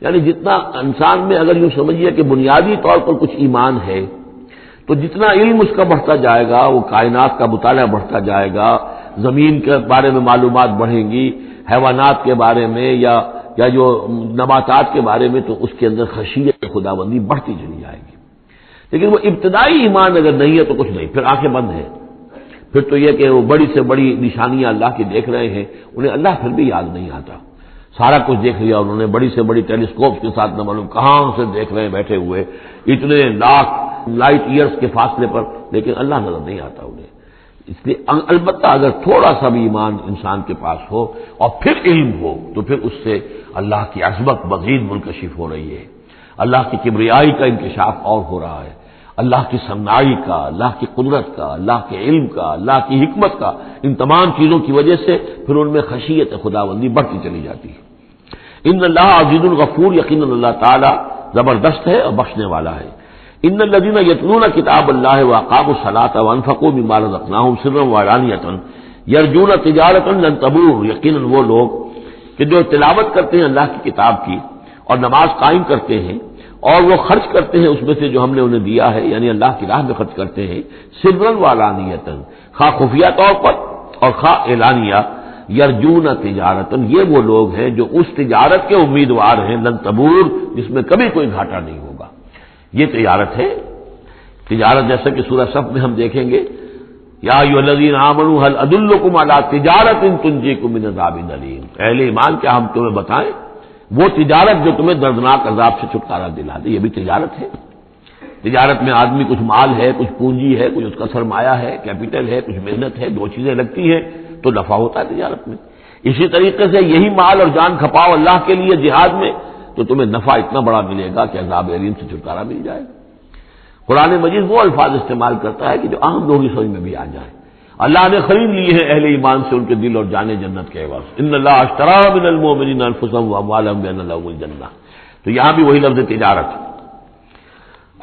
یعنی جتنا انسان میں اگر یوں سمجھیے کہ بنیادی طور پر کچھ ایمان ہے، تو جتنا علم اس کا بڑھتا جائے گا، وہ کائنات کا مطالعہ بڑھتا جائے گا، زمین کے بارے میں معلومات بڑھیں گی، حیوانات کے بارے میں یا جو نباتات کے بارے میں، تو اس کے اندر خشیت خداوندی بڑھتی چلی جائے گی۔ لیکن وہ ابتدائی ایمان اگر نہیں ہے تو کچھ نہیں، پھر آنکھیں بند ہیں، پھر تو یہ کہ وہ بڑی سے بڑی نشانیاں اللہ کی دیکھ رہے ہیں، انہیں اللہ پھر بھی یاد نہیں آتا، سارا کچھ دیکھ لیا انہوں نے، بڑی سے بڑی ٹیلیسکوپ کے ساتھ نہ معلوم کہاں سے دیکھ رہے ہیں بیٹھے ہوئے، اتنے لاکھ لائٹ ایئرس کے فاصلے پر، لیکن اللہ نظر نہیں آتا انہیں۔ اس لیے البتہ اگر تھوڑا سا بھی ایمان انسان کے پاس ہو اور پھر علم ہو، تو پھر اس سے اللہ کی عظمت مزید منکشف ہو رہی ہے، اللہ کی کبریائی کا انکشاف اور ہو رہا ہے، اللہ کی صنعائی کا، اللہ کی قدرت کا، اللہ کے علم کا، اللہ کی حکمت کا، ان تمام چیزوں کی وجہ سے پھر ان میں خشیت خداوندی بڑھتی چلی جاتی ہے۔ ان اللہ عزیز الغفور، یقیناً اللہ تعالی زبردست ہے اور بخشنے والا ہے۔ ان الذین یتلون کتاب اللہ واقاموا الصلاۃ وانفقوا مما رزقناہم سرا وعلانیۃ یرجون تجارۃ لن تبور، یقیناً وہ لوگ کہ جو تلاوت کرتے ہیں اللہ کی کتاب کی اور نماز قائم کرتے ہیں اور وہ خرچ کرتے ہیں اس میں سے جو ہم نے انہیں دیا ہے، یعنی اللہ کی راہ میں خرچ کرتے ہیں، سرا وعلانیۃ، خواہ خفیہ طور پر اور خواہ اعلانیہ، یرجون تجارۃ، یہ وہ لوگ ہیں جو اس تجارت کے امیدوار ہیں، لن تبور، جس میں کبھی کوئی گھاٹا نہیں ہوگا۔ یہ تجارت ہے، تجارت جیسا کہ سورہ صف میں ہم دیکھیں گے، یا ایھا الذین آمنوا هل ادلکم علی تجارۃ تنجیکم من عذاب الیم، اہل ایمان کیا ہم تمہیں بتائیں وہ تجارت جو تمہیں دردناک عذاب سے چھٹکارا دلا دے۔ یہ بھی تجارت ہے، تجارت میں آدمی کچھ مال ہے، کچھ پونجی ہے، کچھ اس کا سرمایہ ہے، کیپٹل ہے، کچھ محنت ہے، دو چیزیں لگتی ہیں تو نفع ہوتا ہے تجارت میں۔ اسی طریقے سے یہی مال اور جان کھپاؤ اللہ کے لیے جہاد میں تو تمہیں نفع اتنا بڑا ملے گا کہ عذاب الیم سے چھٹکارا مل جائے گا۔ قرآن مجید وہ الفاظ استعمال کرتا ہے کہ جو عام لوگوں کی سمجھ میں بھی آ جائے۔ اللہ نے خرید لیے ہیں اہل ایمان سے ان کے دل اور جانیں جنت کے عوض، ان اللہ اشتری من المؤمنین انفسهم واموالهم بان لهم الجنہ، تو یہاں بھی وہی لفظ تجارت۔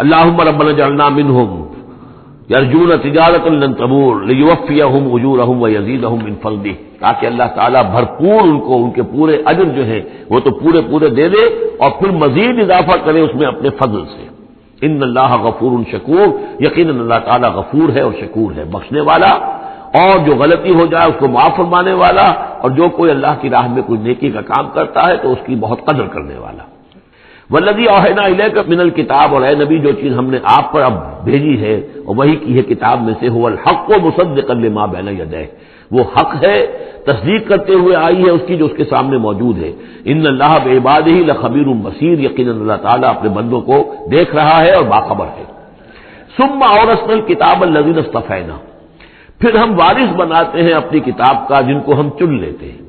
اللهم ربنا اجعلنا منهم یرجون تجارۃ لن تبور لیوفیہم اجورہم ویزیدہم من فضلہ، تاکہ اللہ تعالیٰ بھرپور ان کو ان کے پورے اجر جو ہیں وہ تو پورے دے دے اور پھر مزید اضافہ کرے اس میں اپنے فضل سے۔ ان اللہ غفور شکور، یقیناً اللہ تعالیٰ غفور ہے اور شکور ہے، بخشنے والا اور جو غلطی ہو جائے اس کو معاف فرمانے والا، اور جو کوئی اللہ کی راہ میں کوئی نیکی کا کام کرتا ہے تو اس کی بہت قدر کرنے والا۔ والذی اوحینا الیک من الکتاب، اور اے نبی جو چیز ہم نے آپ پر اب بھیجی ہے اور وہی کی ہے کتاب میں سے، هو الحق مصدقا لما بین یدیہ، وہ حق ہے تصدیق کرتے ہوئے آئی ہے اس کی جو اس کے سامنے موجود ہے۔ ان اللہ بعبادہ لخبیر بصیر، یقیناً اللہ تعالیٰ اپنے بندوں کو دیکھ رہا ہے اور باخبر ہے۔ ثم اورثنا الکتاب الذین اصطفینا، پھر ہم وارث بناتے ہیں اپنی کتاب کا جن کو ہم چن لیتے ہیں۔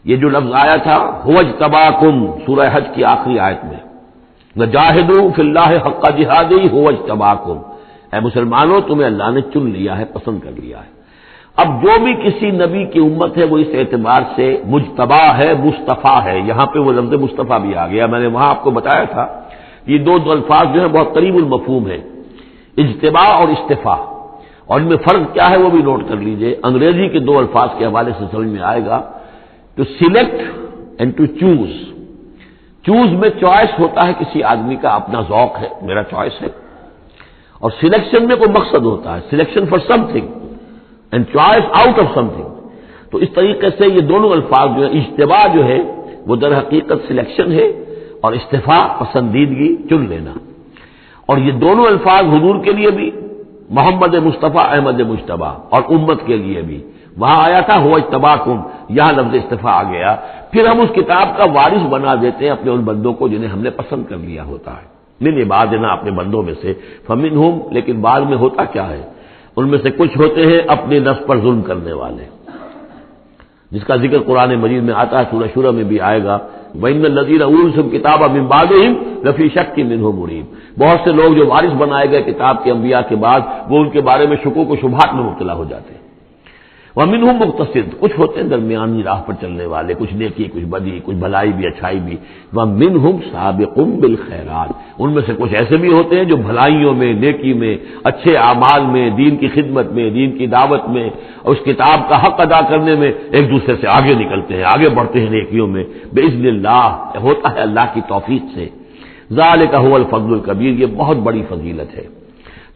یہ جو لفظ آیا تھا هو اجتباکم، سورہ حج کی آخری آیت میں، وجاہدوا فی اللہ حق جہادہ هو اجتباکم، اے مسلمانوں تمہیں اللہ نے چن لیا ہے، پسند کر لیا ہے۔ اب جو بھی کسی نبی کی امت ہے وہ اس اعتبار سے مجتبی ہے، مصطفیٰ ہے. یہاں پہ وہ لفظ مصطفیٰ بھی آ گیا. میں نے وہاں آپ کو بتایا تھا یہ دو الفاظ جو ہیں بہت قریب المفہوم ہیں، اجتباء اور استفاء، اور ان میں فرق کیا ہے وہ بھی نوٹ کر لیجئے. انگریزی کے دو الفاظ کے حوالے سے سمجھ میں آئے گا. To select and to choose. Choose میں چوائس ہوتا ہے کسی آدمی کا اپنا ذوق ہے، میرا چوائس ہے، اور سلیکشن میں کوئی مقصد ہوتا ہے، selection for some thing and choice out of some thing. تو اس طریقے سے یہ دونوں الفاظ جو ہے، اجتباء جو ہے وہ در حقیقت سلیکشن ہے، اور استفاء پسندیدگی، چن لینا. اور یہ دونوں الفاظ حضور کے لیے بھی، محمد مصطفیٰ احمد مجتبیٰ، اور امت کے لیے بھی. وہاں آیا تھا ہوا اجتباکم، یہاں لفظ استفاء آ گیا. پھر ہم اس کتاب کا وارث بنا دیتے ہیں اپنے ان بندوں کو جنہیں ہم نے پسند کر لیا ہوتا ہے. من عبادنا، اپنے بندوں میں سے. فمنہم، لیکن بعد میں ہوتا کیا ہے، ان میں سے کچھ ہوتے ہیں اپنے نفس پر ظلم کرنے والے، جس کا ذکر قرآن مجید میں آتا ہے، سورہ شورى میں بھی آئے گا. وَإِنَّ الَّذِينَ أُورِثُوا الْكِتَابَ مِن بَعْدِهِمْ لَفِي شَكٍّ مِّنْهُ مُرِيبٍ. بہت سے لوگ جو وارث بنائے گئے کتاب کے انبیاء کے بعد، وہ ان کے بارے میں شکوک و شبہات میں مبتلا ہو جاتے ہیں. وَمِنْهُمْ مُقْتَصِدٌ، کچھ ہوتے ہیں درمیانی راہ پر چلنے والے، کچھ نیکی کچھ بدی، کچھ بھلائی بھی اچھائی بھی. وَمِنْهُمْ سَابِقٌ بِالْخَيْرَاتِ، ان میں سے کچھ ایسے بھی ہوتے ہیں جو بھلائیوں میں، نیکی میں، اچھے اعمال میں، دین کی خدمت میں، دین کی دعوت میں، اور اس کتاب کا حق ادا کرنے میں ایک دوسرے سے آگے نکلتے ہیں، آگے بڑھتے ہیں نیکیوں میں. بِإِذْنِ اللَّهِ، ہوتا ہے اللہ کی توفیق سے. ذَلِكَ هُوَ الْفَضْلُ الْكَبِيرُ، یہ بہت بڑی فضیلت ہے.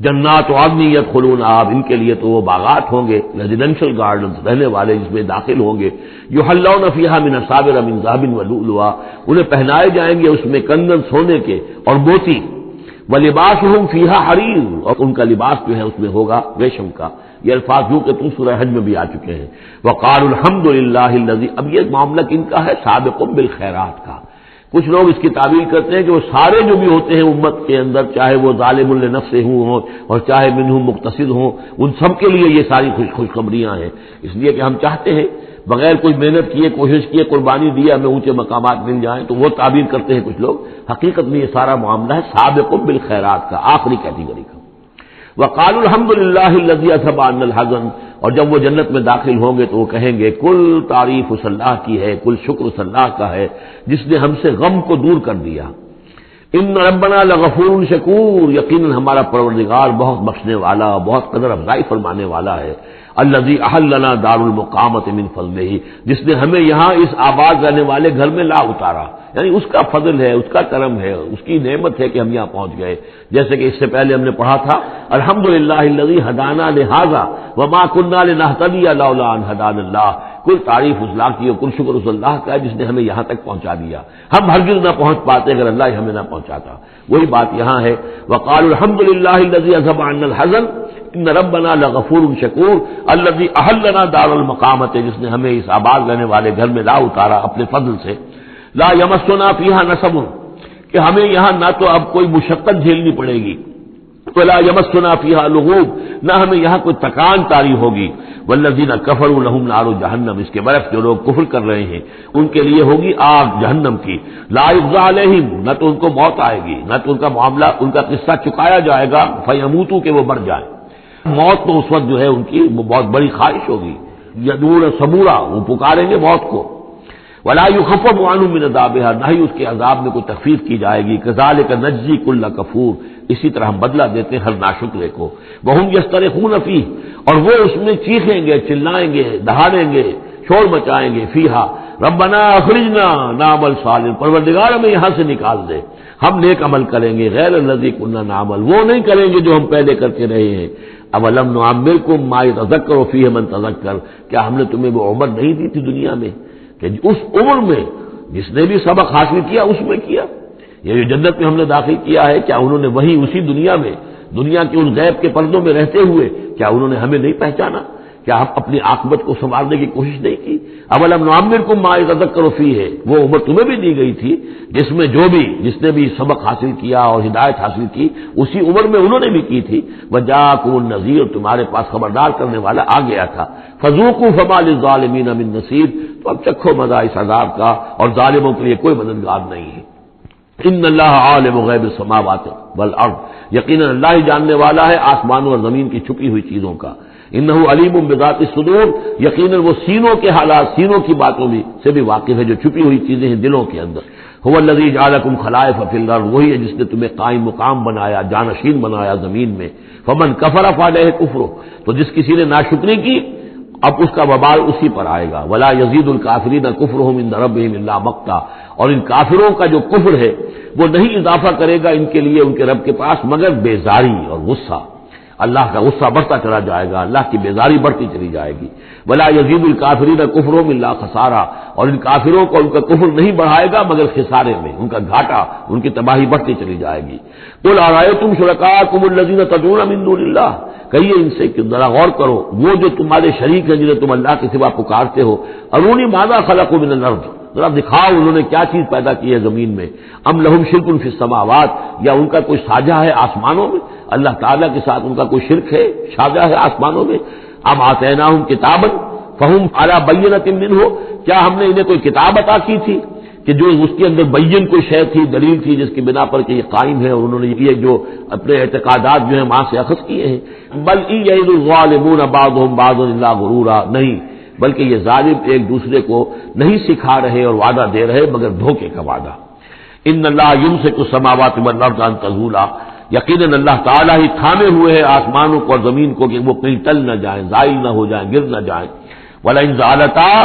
جنات عدن يدخلونها، ان کے لیے تو وہ باغات ہوں گے، ریزیڈینشل گارڈنز، رہنے والے جس میں داخل ہوں گے. يحلون فيها من اساور من ذهب ولؤلؤا، انہیں پہنائے جائیں گے اس میں کنگن سونے کے اور موتی. ولباسهم فيها حرير، اور ان کا لباس جو ہے اس میں ہوگا ریشم کا. یہ الفاظ جو کہ سورہ حج میں بھی آ چکے ہیں. وقالوا الحمد للہ الذی، اب یہ معاملہ کن کا ہے، سابق بالخیرات کا. کچھ لوگ اس کی تعبیر کرتے ہیں کہ وہ سارے جو بھی ہوتے ہیں امت کے اندر، چاہے وہ ظالم لنفسہ ہوں اور چاہے منہم مقتصد ہوں، ان سب کے لیے یہ ساری خوشخبریاں ہیں. اس لیے کہ ہم چاہتے ہیں بغیر کوئی محنت کیے، کوشش کیے، قربانی دی، ہمیں اونچے مقامات مل جائیں، تو وہ تعبیر کرتے ہیں کچھ لوگ. حقیقت میں یہ سارا معاملہ ہے سابق بالخیرات کا، آخری کیٹیگری کا. وقالوا الحمد للہ الذی اذھب عنا الحزن، اور جب وہ جنت میں داخل ہوں گے تو وہ کہیں گے کل تعریف اس اللہ کی ہے، کل شکر اس اللہ کا ہے جس نے ہم سے غم کو دور کر دیا. ان ربنا لغفور شکور، یقیناً ہمارا پروردگار بہت بخشنے والا، بہت قدر افزائی فرمانے والا ہے. الذی احلنا دار المقامۃ من فضلہ، جس نے ہمیں یہاں اس آباد رہنے والے گھر میں لا اتارا، یعنی اس کا فضل ہے، اس کا کرم ہے، اس کی نعمت ہے کہ ہم یہاں پہنچ گئے. جیسے کہ اس سے پہلے ہم نے پڑھا تھا الحمدللہ الذی ہدانا لہذا وما کنا لنہتدی لولا ان ہدانا اللہ، کل تعریف اس اللہ کی اور کل شکر اس اللہ کا ہے جس نے ہمیں یہاں تک پہنچا دیا. ہم ہرگز نہ پہنچ پاتے اگر اللہ ہی ہمیں نہ پہنچاتا. وہی بات یہاں ہے. وقالوا الحمدللہ الذی اذھب عنا الحزن ان ربنا لغفور شکور الذی احلنا دار المقامۃ، جس نے ہمیں اس آباد رہنے والے گھر میں لا اتارا اپنے فضل سے. لا یمسنا فیہا نصب، کہ ہمیں یہاں نہ تو اب کوئی مشقت جھیلنی پڑے گی، ولا یمسنا فیہا لغوب، نہ ہمیں یہاں کوئی تکان طاری ہوگی. والذین کفروا لہم نار جہنم، اس کے برعکس جو لوگ کفر کر رہے ہیں ان کے لیے ہوگی آگ جہنم کی. لا یقضی علیہم، نہ تو ان کو موت آئے گی، نہ تو ان کا معاملہ، ان کا قصہ چکایا جائے گا فیموتوا، کہ وہ مر جائیں. موت تو اس وقت جو ہے ان کی وہ بہت بڑی خواہش ہوگی. یدعون ثبورا، وہ پکاریں گے موت کو. ولا یخفف عنہم من عذابها، نہ ہی اس کے عذاب میں کوئی تخفیف کی جائے گی. کذالک نجزی کل کفور، اسی طرح ہم بدلہ دیتے ہیں ہر ناشکرے کو. وہم یسترخون فیہ، اور وہ اس میں چیخیں گے، چلائیں گے، دہاڑیں گے، شور مچائیں گے. فیہا ربنا اخرجنا نعمل صالح، پروردگار ہمیں یہاں سے نکال دے، ہم نیک عمل کریں گے. غیر الذی کنا نعمل، وہ نہیں کریں گے جو ہم پہلے کرتے رہے ہیں. اولم نعمرکم ما یتذکر فیہ من تذکر، کیا ہم نے تمہیں وہ عمر نہیں دی تھی دنیا میں کہ اس عمر میں جس نے بھی سبق حاصل کیا اس میں کیا. یہ جو جنت میں ہم نے داخل کیا ہے، کیا انہوں نے وہی اسی دنیا میں، دنیا کے ان غیب کے پردوں میں رہتے ہوئے کیا انہوں نے ہمیں نہیں پہچانا؟ کیا ہم اپنی عاقبت کو سنوارنے کی کوشش نہیں کی؟ اولم نعمرکم ما یتذکر فیہ، وہ عمر تمہیں بھی دی گئی تھی جس میں جس نے بھی سبق حاصل کیا اور ہدایت حاصل کی اسی عمر میں انہوں نے بھی کی تھی. وجاءکم النذیر، تمہارے پاس خبردار کرنے والا آ گیا تھا. فذوقوا فما للظالمین من نصیر، تو اب چکھو مزہ اس عذاب کا، اور ظالموں کے لیے کوئی مددگار نہیں ہے. ان اللہ عالم غیب السماوات والارض، یقیناً اللہ ہی جاننے والا ہے آسمانوں اور زمین کی چھپی ہوئی چیزوں کا. انہ علیم بذات الصدور، یقیناً وہ سینوں کے حالات، سینوں کی باتوں میں سے بھی واقف ہے، جو چھپی ہوئی چیزیں ہیں دلوں کے اندر۔ هو الذی جعلکم خلائف فی الارض، وہی ہے جس نے تمہیں قائم مقام بنایا، جانشین بنایا زمین میں۔ فمن کفر فعلیہ کفرہ، تو جس کسی نے ناشکری کی اب اس کا وبال اسی پر آئے گا۔ ولا یزید الکافرین کفرہم عند ربہم الا مقتا، اور ان کافروں کا جو کفر ہے وہ نہیں اضافہ کرے گا ان کے لیے ان کے رب کے پاس مگر بیزاری اور غصہ۔ اللہ کا غصہ بڑھتا چلا جائے گا، اللہ کی بیزاری بڑھتی چلی جائے گی۔ ولا یزید الکافرین کفرہم الا خسارا، اور ان کافروں کو ان کا کفر نہیں بڑھائے گا مگر خسارے میں، ان کا گھاٹا، ان کی تباہی بڑھتی چلی جائے گی۔ قل ارأیتم شرکاءکم الذین تدعون من دون اللہ، کہیے ان سے کہ ذرا غور کرو وہ جو تمہارے شریک ہیں جنہیں تم اللہ کے سوا پکارتے ہو، ارونی ماذا خلقوا من الارض، ذرا دکھاؤ انہوں نے کیا چیز پیدا کی ہے زمین میں۔ ام لہم شرک فی السماوات، یا ان کا کوئی ساجہ ہے آسمانوں میں، اللہ تعالیٰ کے ساتھ ان کا کوئی شرک ہے، ساجہ ہے آسمانوں میں۔ ام آتیناہم کتابا فہم علی بینۃ منہ، کیا ہم نے انہیں کوئی کتاب عطا کی تھی کہ جو اس کے اندر بین کوئی شے تھی، دلیل تھی جس کی بنا پر کہ یہ قائم ہے، اور انہوں نے یہ جو اپنے اعتقادات جو ہیں وہاں سے اخذ کیے ہیں۔ بل ان یعد الظالمون بعضهم بعضا الا غرورا، نہیں بلکہ یہ ظالم ایک دوسرے کو نہیں سکھا رہے اور وعدہ دے رہے مگر دھوکے کا وعدہ۔ ان اللہ یمسک السماوات والارض ان تزولا، یقیناً اللہ تعالیٰ ہی تھامے ہوئے ہے آسمانوں کو اور زمین کو کہ وہ کہیں ٹل نہ جائیں، زائل نہ ہو جائیں، گر نہ جائیں۔ وَلَئِن زَالَتَا،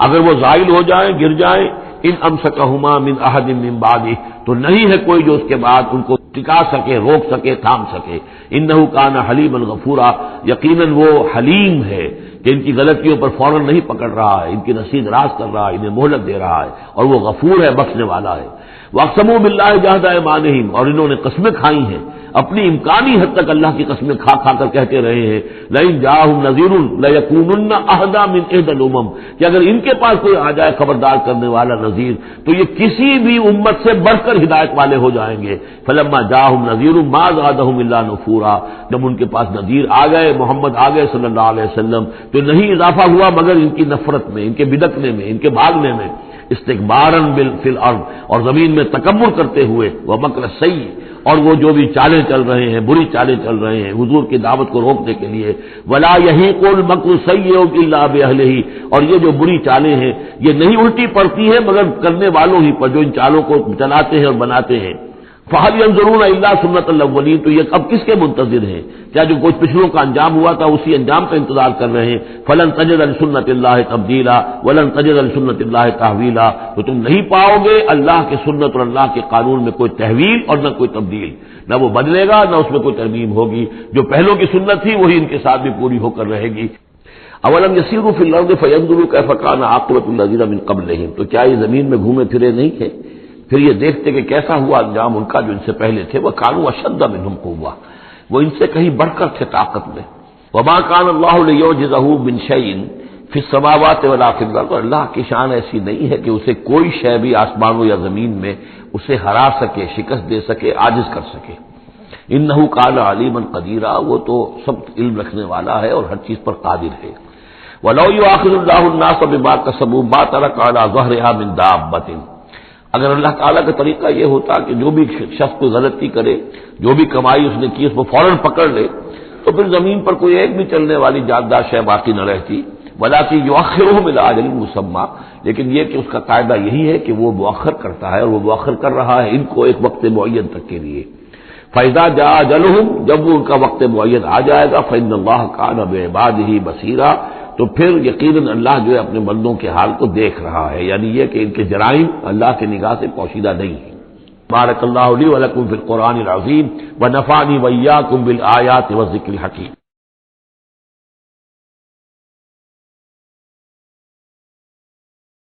اگر وہ زائل ہو جائیں، گر جائیں، ان امسکہما من احد من بعدہ، تو نہیں ہے کوئی جو اس کے بعد ان کو ٹکا سکے، روک سکے، تھام سکے۔ انہ کان حلیما غفورا، یقیناً وہ حلیم ہے کہ ان کی غلطیوں پر فوراً نہیں پکڑ رہا ہے، ان کی رسید راز کر رہا ہے، انہیں مہلت دے رہا ہے، اور وہ غفور ہے، بخشنے والا ہے۔ وَأَقْسَمُوا بِاللَّهِ جَهْدَ أَيْمَانِهِمْ، اور انہوں نے قسمیں کھائی ہیں اپنی امکانی حد تک اللہ کی قسمیں کھا کھا کر کہتے رہے ہیں لئن جاءہم نذیر لیکونن اہدی من احدی الامم، کہ اگر ان کے پاس کوئی آ جائے خبردار کرنے والا نذیر تو یہ کسی بھی امت سے بڑھ کر ہدایت والے ہو جائیں گے۔ فلما جاءہم نذیر ما زادہم الا نفورا، جب ان کے پاس نذیر آ گئے، محمد آ گئے صلی اللہ علیہ وسلم، تو نہیں اضافہ ہوا مگر ان کی نفرت میں، ان کے بدکنے میں، ان کے بھاگنے میں، استکباراً فی الارض، اور زمین میں تکبر کرتے ہوئے، ومکر السیء، اور وہ جو بھی چالیں چل رہے ہیں، بری چالیں چل رہے ہیں حضور کی دعوت کو روکنے کے لیے۔ ولا یحیق المکر السیء الا باہلہ، اور یہ جو بری چالیں ہیں یہ نہیں الٹی پڑتی ہیں مگر کرنے والوں ہی پر جو ان چالوں کو چلاتے ہیں اور بناتے ہیں۔ فہل ينظرون الا سنت الاولین، تو یہ اب کس کے منتظر ہیں؟ کیا جو کچھ پچھلوں کا انجام ہوا تھا اسی انجام کا انتظار کر رہے ہیں؟ فلن تجد لسنت اللہ تبدیلا ولن تجد لسنت اللہ تحویلا، تو تم نہیں پاؤ گے اللہ کی سنت اور اللہ کے قانون میں کوئی تحویل اور نہ کوئی تبدیل، نہ وہ بدلے گا نہ اس میں کوئی ترمیم ہوگی۔ جو پہلوں کی سنت تھی وہی ان کے ساتھ بھی پوری ہو کر رہے گی۔ اولم یسیروا فی الارض فینظروا کیف کان عاقبۃ الذین من قبلہم، تو کیا یہ زمین میں گھومے پھرے نہیں تھے پھر یہ دیکھتے کہ کیسا ہوا انجام ان کا جو ان سے پہلے تھے۔ وہ کانوا اشد منہم قوہ، وہ ان سے کہیں بڑھ کر تھے طاقت میں۔ وما کان اللہ لیعجزہ من شیء فی السماوات ولا فی الارض، اللہ کی شان ایسی نہیں ہے کہ اسے کوئی شے بھی آسمانوں یا زمین میں اسے ہرا سکے، شکست دے سکے، عاجز کر سکے۔ انہ کان علیما قدیرا، وہ تو سب علم رکھنے والا ہے اور ہر چیز پر قادر ہے۔ ولو یؤاخذ اللہ الناس بما کسبوا ما ترک علی ظہرها من دابۃ، اگر اللہ تعالیٰ کا طریقہ یہ ہوتا کہ جو بھی شخص کوئی غلطی کرے، جو بھی کمائی اس نے کی اس کو فوراً پکڑ لے، تو پھر زمین پر کوئی ایک بھی چلنے والی جاندار شے باقی نہ رہتی۔ ولکن یؤخرھم الی اجل مسمى، لیکن یہ کہ اس کا قاعدہ یہی ہے کہ وہ مؤخر کرتا ہے اور وہ مؤخر کر رہا ہے ان کو ایک وقت معین تک کے لیے۔ فاذا جاء اجلھم، جب وہ ان کا وقت معین آ جائے گا، فإن اللہ کان بعبادہ بصیرا، تو پھر یقیناً اللہ جو ہے اپنے بندوں کے حال کو دیکھ رہا ہے، یعنی یہ کہ ان کے جرائم اللہ کی نگاہ سے پوشیدہ نہیں ہیں۔ بارک اللہ لی ولکم فی القرآن العظیم ونفعنی وإیاکم بالآیات والذکر الحکیم۔